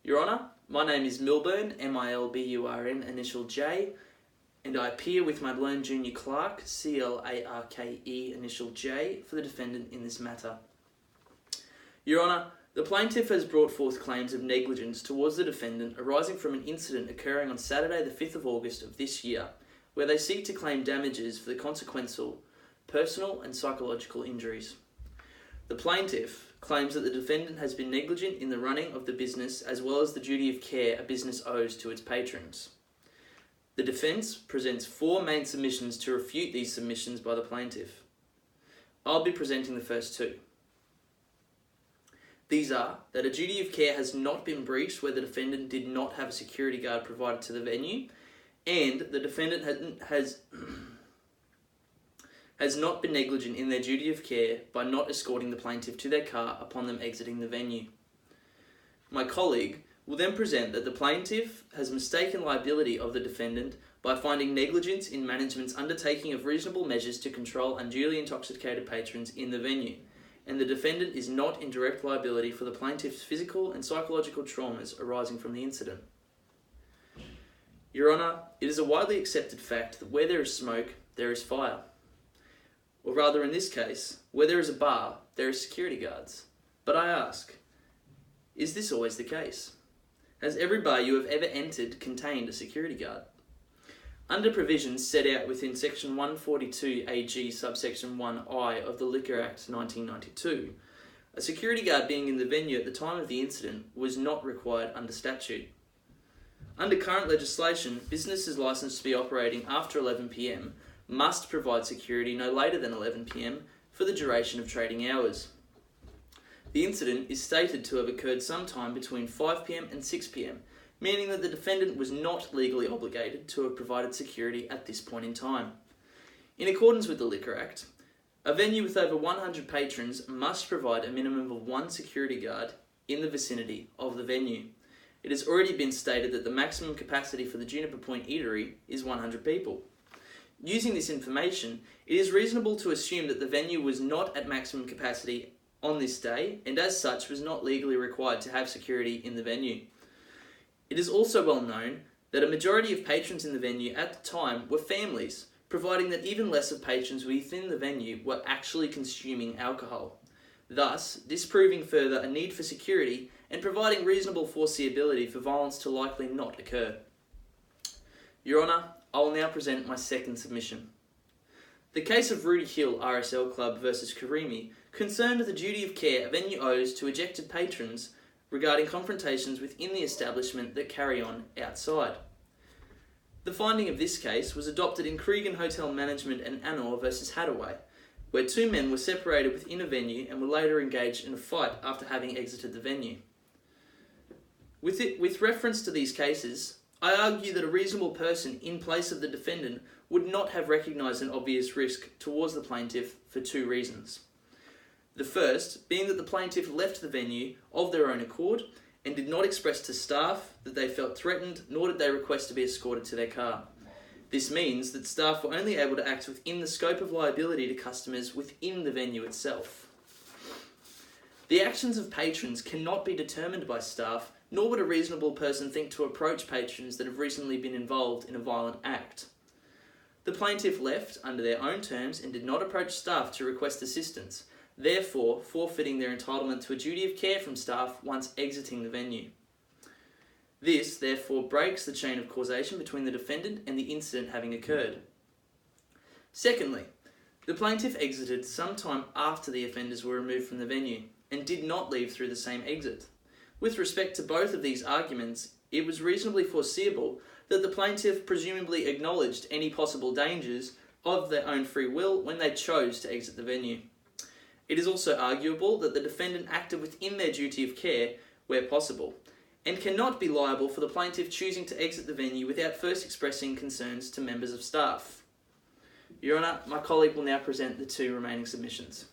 Your Honour, my name is Milburn, M-I-L-B-U-R-N, initial J, and I appear with my learned junior clerk, C-L-A-R-K-E, initial J, for the defendant in this matter. Your Honour, the plaintiff has brought forth claims of negligence towards the defendant arising from an incident occurring on Saturday the 5th of August of this year, where they seek to claim damages for the consequential personal and psychological injuries. The plaintiff claims that the defendant has been negligent in the running of the business as well as the duty of care a business owes to its patrons. The defence presents 4 main submissions to refute these submissions by the plaintiff. I'll be presenting the first 2. These are that a duty of care has not been breached where the defendant did not have a security guard provided to the venue, and the defendant has not been negligent in their duty of care by not escorting the plaintiff to their car upon them exiting the venue. My colleague will then present that the plaintiff has mistaken liability of the defendant by finding negligence in management's undertaking of reasonable measures to control unduly intoxicated patrons in the venue, and the defendant is not in direct liability for the plaintiff's physical and psychological traumas arising from the incident. Your Honour, it is a widely accepted fact that where there is smoke, there is fire. Or rather, in this case, where there is a bar, there are security guards. But I ask, is this always the case? Has every bar you have ever entered contained a security guard? Under provisions set out within Section 142 AG subsection 1I of the Liquor Act 1992, a security guard being in the venue at the time of the incident was not required under statute. Under current legislation, businesses licensed to be operating after 11 p.m. must provide security no later than 11 p.m. for the duration of trading hours. The incident is stated to have occurred sometime between 5 p.m. and 6 p.m, meaning that the defendant was not legally obligated to have provided security at this point in time. In accordance with the Liquor Act, a venue with over 100 patrons must provide a minimum of 1 security guard in the vicinity of the venue. It has already been stated that the maximum capacity for the Juniper Point Eatery is 100 people. Using this information, it is reasonable to assume that the venue was not at maximum capacity on this day, and as such was not legally required to have security in the venue. It is also well known that a majority of patrons in the venue at the time were families, providing that even less of patrons within the venue were actually consuming alcohol, thus disproving further a need for security and providing reasonable foreseeability for violence to likely not occur. Your Honour, I will now present my second submission. The case of Rudy Hill RSL Club versus Karimi concerned the duty of care a venue owes to ejected patrons regarding confrontations within the establishment that carry on outside. The finding of this case was adopted in Cregan Hotel Management and Anor versus Hattaway, where 2 men were separated within a venue and were later engaged in a fight after having exited the venue. With reference to these cases, I argue that a reasonable person in place of the defendant would not have recognised an obvious risk towards the plaintiff for 2 reasons. The first being that the plaintiff left the venue of their own accord and did not express to staff that they felt threatened, nor did they request to be escorted to their car. This means that staff were only able to act within the scope of liability to customers within the venue itself. The actions of patrons cannot be determined by staff, nor would a reasonable person think to approach patrons that have recently been involved in a violent act. The plaintiff left under their own terms and did not approach staff to request assistance, therefore forfeiting their entitlement to a duty of care from staff once exiting the venue. This, therefore, breaks the chain of causation between the defendant and the incident having occurred. Secondly, the plaintiff exited sometime after the offenders were removed from the venue and did not leave through the same exit. With respect to both of these arguments, it was reasonably foreseeable that the plaintiff presumably acknowledged any possible dangers of their own free will when they chose to exit the venue. It is also arguable that the defendant acted within their duty of care where possible, and cannot be liable for the plaintiff choosing to exit the venue without first expressing concerns to members of staff. Your Honour, my colleague will now present the 2 remaining submissions.